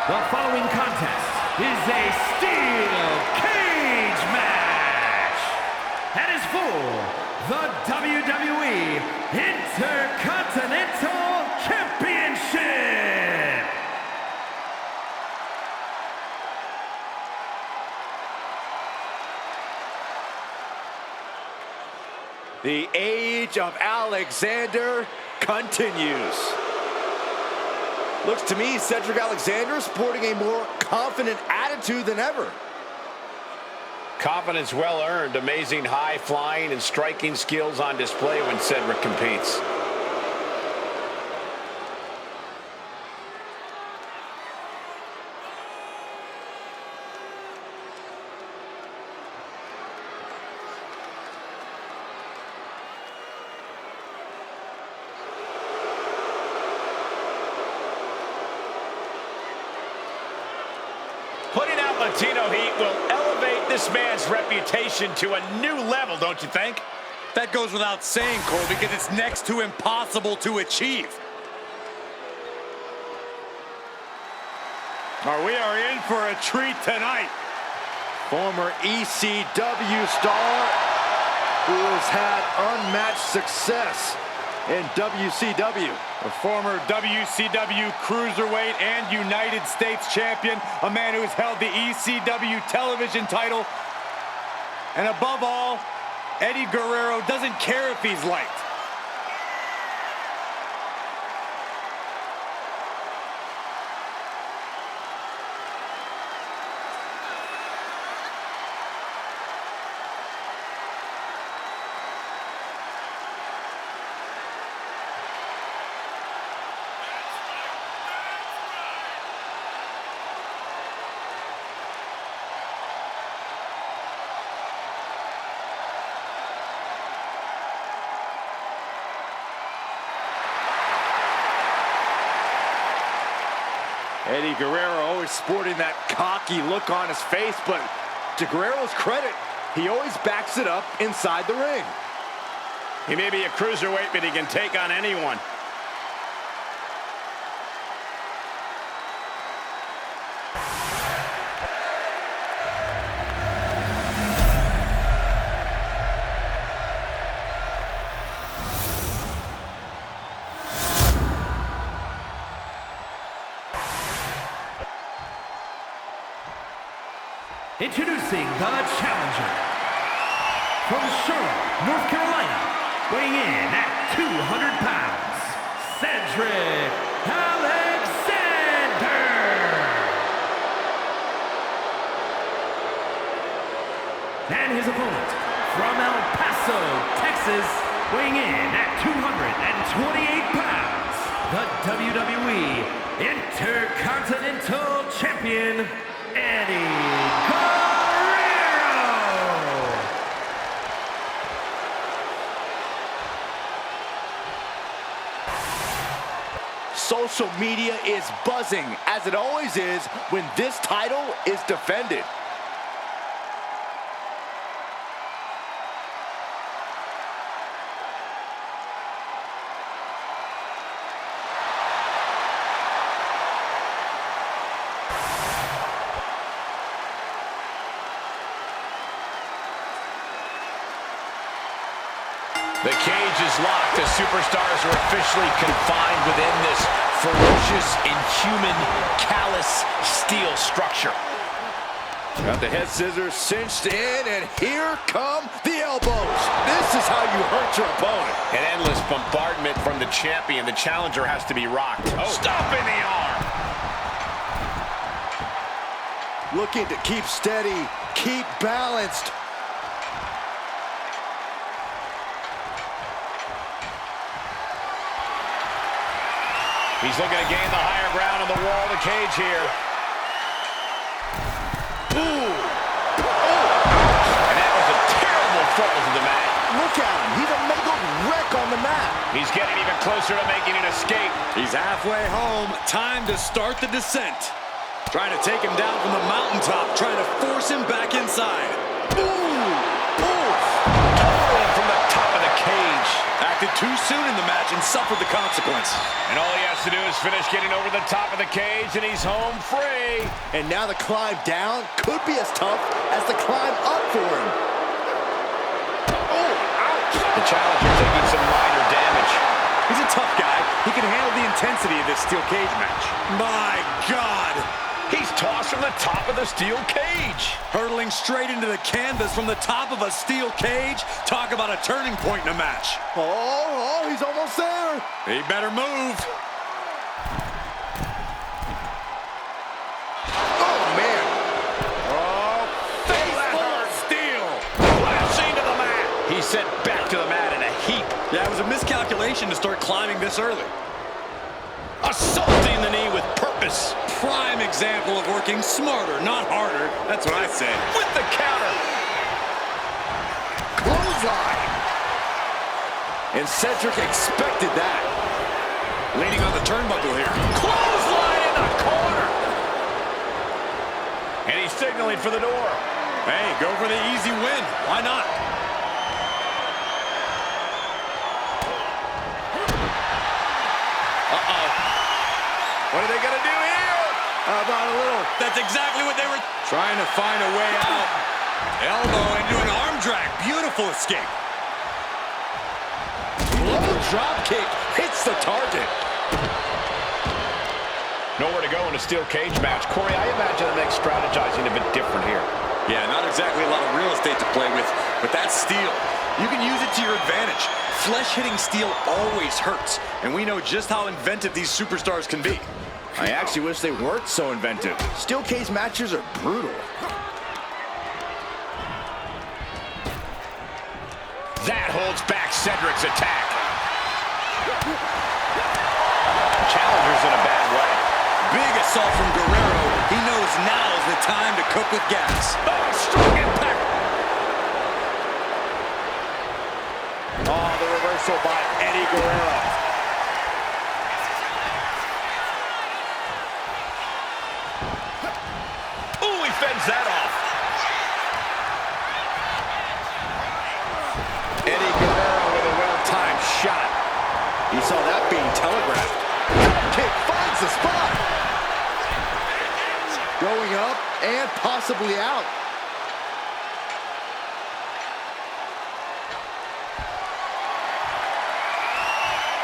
The following contest is a steel cage match and is for the WWE Intercontinental Championship. The age of Alexander continues. Looks to me, Cedric Alexander sporting a more confident attitude than ever. Confidence well earned. Amazing high flying and striking skills on display when Cedric competes. Putting out Latino heat will elevate this man's reputation to a new level, don't you think? That goes without saying, Cole, because it's next to impossible to achieve. We are in for a treat tonight. Former ECW star who has had unmatched success in WCW. A former WCW Cruiserweight and United States champion, a man who has held the ECW television title. And above all, Eddie Guerrero doesn't care if he's liked. Eddie Guerrero always sporting that cocky look on his face, but to Guerrero's credit, he always backs it up inside the ring. He may be a cruiserweight, but he can take on anyone. Introducing the challenger from Charlotte, North Carolina, weighing in at 200 pounds, Cedric Alexander. And his opponent from El Paso, Texas, weighing in at 228 pounds, the WWE Intercontinental Champion, Eddie Guerrero. Social media is buzzing, as it always is when this title is defended. The cage is locked as superstars are officially confined within this ferocious, inhuman, callous steel structure. Got the head scissors cinched in, and here come the elbows. This is how you hurt your opponent. An endless bombardment from the champion. The challenger has to be rocked. Oh. Stomping the arm. Looking to keep steady, keep balanced. He's looking to gain the higher ground on the wall of the cage here. Ooh. And that was a terrible fall to the mat. Look at him. He's a mega wreck on the mat. He's getting even closer to making an escape. He's halfway home. Time to start the descent. Trying to take him down from the mountaintop, trying to force him back inside. Ooh. Ooh. Totally from the top of the cage. Acted too soon in the match and suffered the consequences. And all he has to do is finish getting over the top of the cage, and he's home free. And now the climb down could be as tough as the climb up for him. Oh, ouch! The challenger taking some minor damage. He's a tough guy. He can handle the intensity of this steel cage match. My God! He's tossed from the top of the steel cage. Hurtling straight into the canvas from the top of a steel cage. Talk about a turning point in a match. Oh, he's almost there. He better move. Oh, man. Oh, face full of steel. Flashing to the mat. He's sent back to the mat in a heap. Yeah, it was a miscalculation to start climbing this early. Assaulting the knee with purpose. Prime example of working smarter, not harder. That's what I say. With the counter. Clothesline. And Cedric expected that. Leaning on the turnbuckle here. Clothesline in the corner. And he's signaling for the door. Hey, go for the easy win. Why not? Uh-oh. What are they going to do here? How about a little? That's exactly what they were trying to find a way out. Elbow into an arm drag. Beautiful escape. Low drop kick hits the target. Nowhere to go in a steel cage match. Corey, I imagine the next strategizing a bit different here. Yeah, not exactly a lot of real estate to play with, but that's steel. You can use it to your advantage. Flesh-hitting steel always hurts, and we know just how inventive these superstars can be. I actually wish they weren't so inventive. Steel cage matches are brutal. That holds back Cedric's attack. Challenger's in a bad way. Big assault from Guerrero. He knows now is the time to cook with gas. Oh, strong impact. Oh, the reversal by Eddie Guerrero. Ooh, he fends that off. Eddie Guerrero with a well-timed shot. He saw that being telegraphed. Kick finds the spot. Going up and possibly out.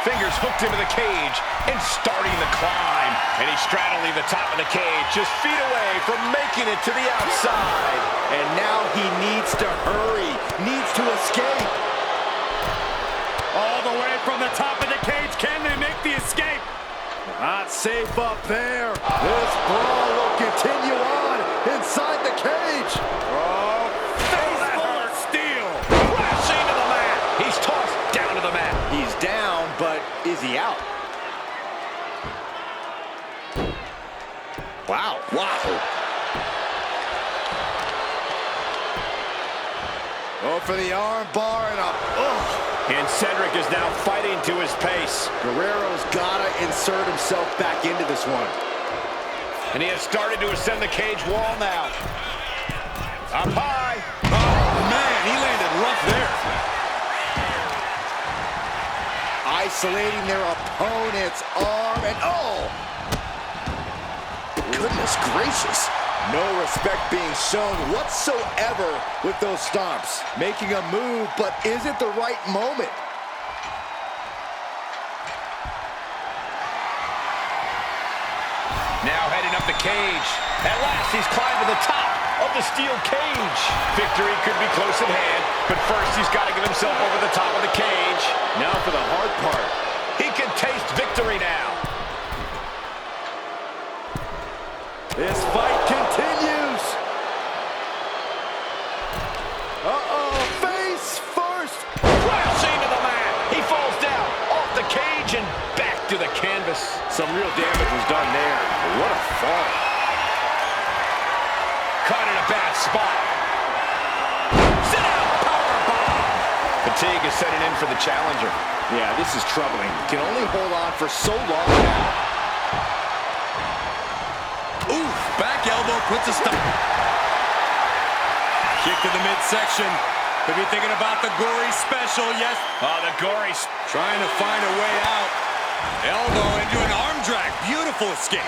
Fingers hooked into the cage and starting the climb. And he's straddling the top of the cage, just feet away from making it to the outside. And now he needs to hurry, needs to escape. All the way from the top of the cage. Can they make the escape? Not safe up there. This brawl will continue on inside the cage. Oh, face full of steel. Crashing to the mat. He's tossed down to the mat. He's down, but is he out? Wow. Go for the arm bar and a... And Cedric is now fighting to his pace. Guerrero's gotta insert himself back into this one. And he has started to ascend the cage wall now. Up high. Oh, man, he landed rough there. Isolating their opponent's arm and goodness gracious. No respect being shown whatsoever with those stomps. Making a move, but is it the right moment? Now heading up the cage. At last, he's climbed to the top of the steel cage. Victory could be close at hand, but first he's got to get himself over the top of the cage. Now for the hard part. He can taste victory now. This fight continues. Face first. Crashing to the mat. He falls down off the cage and back to the canvas. Some real damage was done there. What a fall. Caught in a bad spot. Sit down, powerbomb. Fatigue is setting in for the challenger. Yeah, this is troubling. Can only hold on for so long now. Oof, back elbow puts a stop. Kick to the midsection. Could be thinking about the gory special, yes. Oh, the gory. Trying to find a way out. Elbow into an arm drag. Beautiful escape.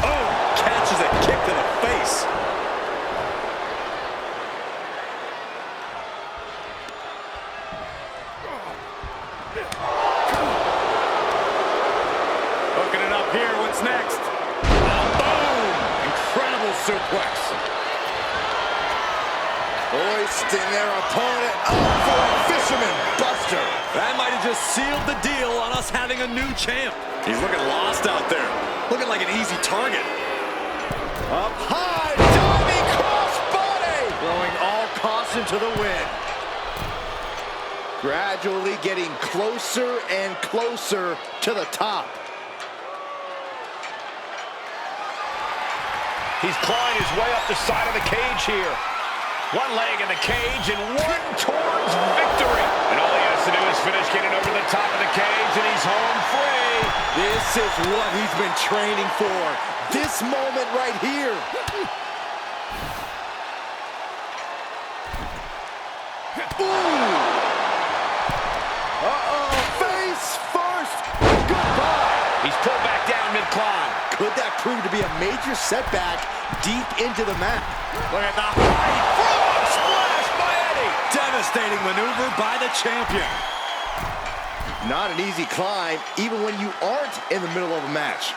Oh, catches a kick to the face. Hooking it up here. What's next? Boom! Incredible suplex. Hoisting their opponent up for a fisherman buster. That might have just sealed the deal on us having a new champ. He's looking lost out there. Looking like an easy target. Up high, diving crossbody. Blowing all caution to the wind. Gradually getting closer and closer to the top. He's clawing his way up the side of the cage here. One leg in the cage and one towards victory. And all he has to do is finish getting over the top of the cage, and he's home free. This is what he's been training for. This moment right here. Ooh. Uh-oh. Face first. Goodbye. He's pulled back down mid-climb. Could that prove to be a major setback deep into the mat? Look at the height. Frog splash by Eddie. Devastating maneuver by the champion. Not an easy climb, even when you aren't in the middle of a match.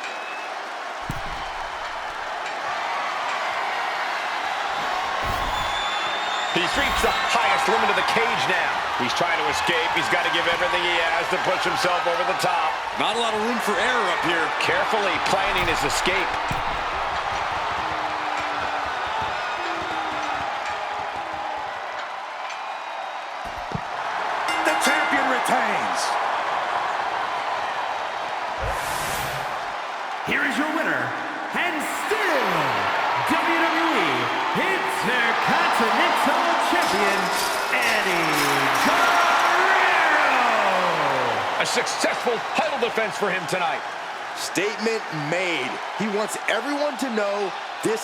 He's reached the highest limit of the cage now. He's trying to escape. He's got to give everything he has to push himself over the top. Not a lot of room for error up here. Carefully planning his escape. The champion retains. Here is your winner, and still WWE Intercontinental Champion, Eddie Guerrero. A successful title defense for him tonight. Statement made. He wants everyone to know this